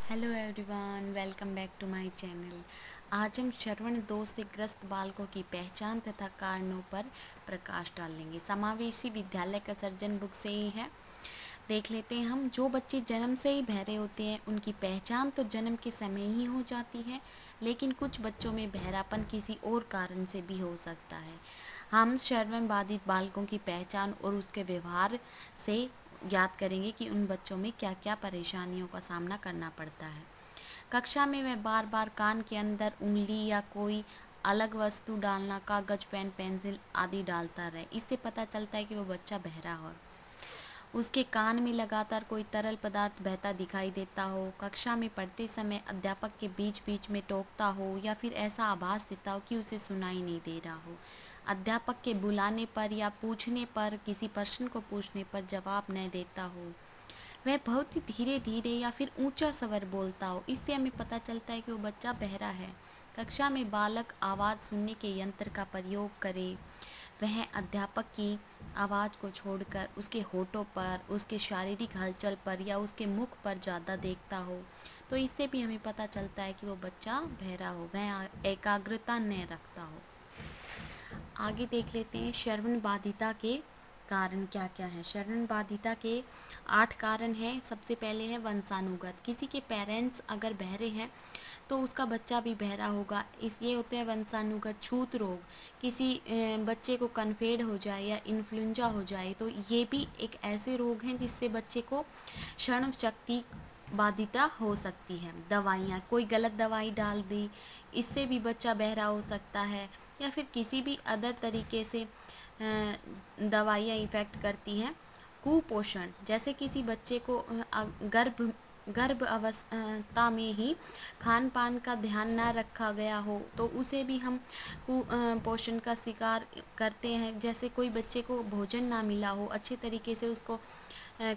Hello everyone, welcome back to my channel. आज हम श्रवण दोष से ग्रस्त बालकों की पहचान तथा कारणों पर प्रकाश डालेंगे। समावेशी विद्यालय का सर्जन बुक से ही है। देख लेते हैं हम। जो बच्चे जन्म से ही बहरे होते हैं उनकी पहचान तो जन्म के समय ही हो जाती है, लेकिन कुछ बच्चों में बहरापन किसी और कारण से भी हो सकता है। हम श्रवण बाधित बालकों की पहचान और उसके व्यवहार से याद करेंगे कि उन बच्चों में क्या क्या परेशानियों का सामना करना पड़ता है। कक्षा में वह बार बार कान के अंदर उंगली या कोई अलग वस्तु डालना, कागज, पेन, पेंसिल आदि डालता रहे, इससे पता चलता है कि वो बच्चा बहरा हो। उसके कान में लगातार कोई तरल पदार्थ बहता दिखाई देता हो, कक्षा में पढ़ते समय अध्यापक के बीच बीच में टोकता हो या फिर ऐसा आभास देता हो कि उसे सुनाई नहीं दे रहा हो, अध्यापक के बुलाने पर या पूछने पर, किसी प्रश्न को पूछने पर जवाब न देता हो, वह बहुत ही धीरे धीरे या फिर ऊंचा स्वर बोलता हो, इससे हमें पता चलता है कि वो बच्चा बहरा है। कक्षा में बालक आवाज़ सुनने के यंत्र का प्रयोग करे, वह अध्यापक की आवाज़ को छोड़कर उसके होठों पर, उसके शारीरिक हलचल पर या उसके मुख पर ज़्यादा देखता हो, तो इससे भी हमें पता चलता है कि वो बच्चा बहरा हो, वह एकाग्रता न रखता हो। आगे देख लेते हैं श्रवण बाधिता के कारण क्या क्या है। श्रवण बाधिता के 8 कारण हैं। सबसे पहले है वंशानुगत। किसी के पेरेंट्स अगर बहरे हैं तो उसका बच्चा भी बहरा होगा। ये होते हैं वंशानुगत। छूत रोग, किसी बच्चे को कन्फेड हो जाए या इन्फ्लुएंजा हो जाए तो ये भी एक ऐसे रोग हैं जिससे बच्चे को श्रवण शक्ति बाधिता हो सकती है। दवाइयाँ, कोई गलत दवाई डाल दी, इससे भी बच्चा बहरा हो सकता है। या फिर किसी भी अदर तरीके से दवाइयाँ इफ़ेक्ट करती हैं। कुपोषण, जैसे किसी बच्चे को गर्भ अवस्था में ही खान पान का ध्यान ना रखा गया हो तो उसे भी हम कुपोषण का शिकार करते हैं। जैसे कोई बच्चे को भोजन ना मिला हो, अच्छे तरीके से उसको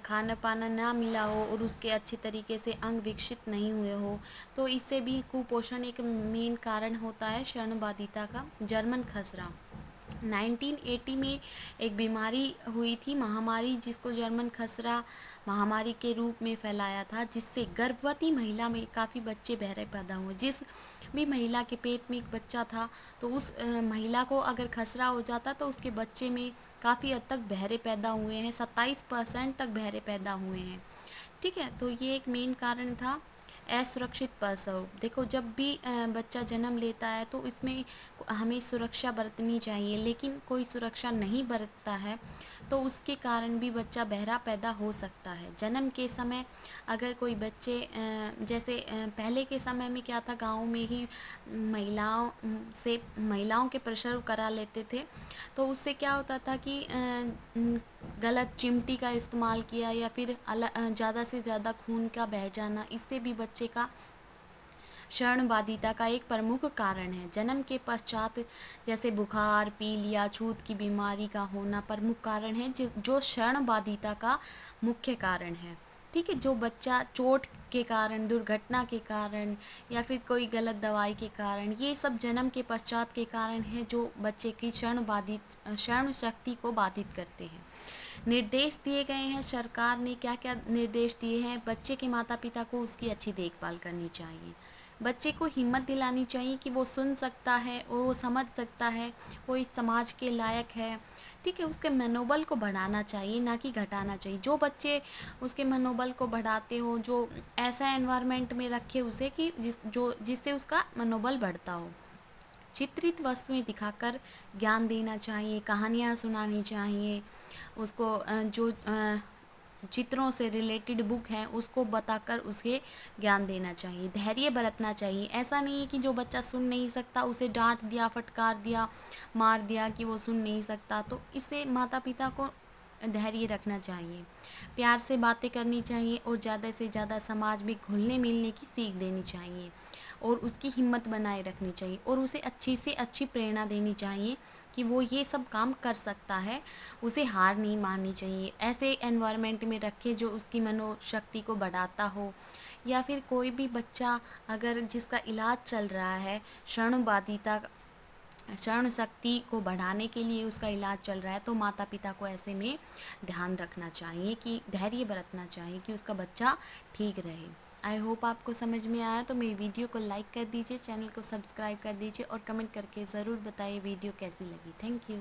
खाना पाना ना मिला हो और उसके अच्छे तरीके से अंग विकसित नहीं हुए हो, तो इससे भी कुपोषण एक मेन कारण होता है श्रवण बाधिता का। जर्मन खसरा 1980 में एक बीमारी हुई थी, महामारी, जिसको जर्मन खसरा महामारी के रूप में फैलाया था, जिससे गर्भवती महिला में काफ़ी बच्चे बहरे पैदा हुए। जिस भी महिला के पेट में एक बच्चा था तो उस महिला को अगर खसरा हो जाता तो उसके बच्चे में काफ़ी हद तक बहरे पैदा हुए हैं। 27% तक बहरे पैदा हुए हैं। ठीक है, तो ये एक मेन कारण था। असुरक्षित प्रसव, देखो जब भी बच्चा जन्म लेता है तो इसमें हमें सुरक्षा बरतनी चाहिए, लेकिन कोई सुरक्षा नहीं बरतता है तो उसके कारण भी बच्चा बहरा पैदा हो सकता है। जन्म के समय अगर कोई बच्चे जैसे पहले के समय में क्या था, गाँव में ही महिलाओं के प्रसव करा लेते थे, तो उससे क्या होता था कि गलत चिमटी का इस्तेमाल किया या फिर ज़्यादा से ज़्यादा खून का बह जाना, इससे भी बच्चे का श्रवण बाधिता का एक प्रमुख कारण है। जन्म के पश्चात जैसे बुखार, पीलिया, छूत की बीमारी का होना प्रमुख कारण है जो श्रवण बाधिता का मुख्य कारण है। ठीक है, जो बच्चा चोट के कारण, दुर्घटना के कारण या फिर कोई गलत दवाई के कारण, ये सब जन्म के पश्चात के कारण है जो बच्चे की श्रवण शक्ति को बाधित करते हैं। निर्देश दिए गए हैं, सरकार ने क्या क्या निर्देश दिए हैं। बच्चे के माता पिता को उसकी अच्छी देखभाल करनी चाहिए। बच्चे को हिम्मत दिलानी चाहिए कि वो सुन सकता है और वो समझ सकता है, वो इस समाज के लायक है। ठीक है, उसके मनोबल को बढ़ाना चाहिए, ना कि घटाना चाहिए। जो बच्चे उसके मनोबल को बढ़ाते हो, जो ऐसा एनवायरनमेंट में रखे उसे कि जिससे उसका मनोबल बढ़ता हो। चित्रित वस्तुएं दिखाकर ज्ञान देना चाहिए, कहानियाँ सुनानी चाहिए उसको। जो चित्रों से रिलेटेड बुक है उसको बताकर उसे ज्ञान देना चाहिए। धैर्य बरतना चाहिए। ऐसा नहीं है कि जो बच्चा सुन नहीं सकता उसे डांट दिया, फटकार दिया, मार दिया कि वो सुन नहीं सकता, तो इससे माता पिता को धैर्य रखना चाहिए। प्यार से बातें करनी चाहिए और ज़्यादा से ज़्यादा समाज में घुलने मिलने की सीख देनी चाहिए और उसकी हिम्मत बनाए रखनी चाहिए और उसे अच्छी से अच्छी प्रेरणा देनी चाहिए कि वो ये सब काम कर सकता है। उसे हार नहीं माननी चाहिए। ऐसे एनवायरनमेंट में रखे जो उसकी मनोशक्ति को बढ़ाता हो। या फिर कोई भी बच्चा अगर जिसका इलाज चल रहा है, श्रवण शक्ति को बढ़ाने के लिए उसका इलाज चल रहा है, तो माता पिता को ऐसे में ध्यान रखना चाहिए कि धैर्य बरतना चाहिए कि उसका बच्चा ठीक रहे। आई होप आपको समझ में आया। तो मेरी वीडियो को लाइक कर दीजिए, चैनल को सब्सक्राइब कर दीजिए और कमेंट करके ज़रूर बताइए वीडियो कैसी लगी। Thank you.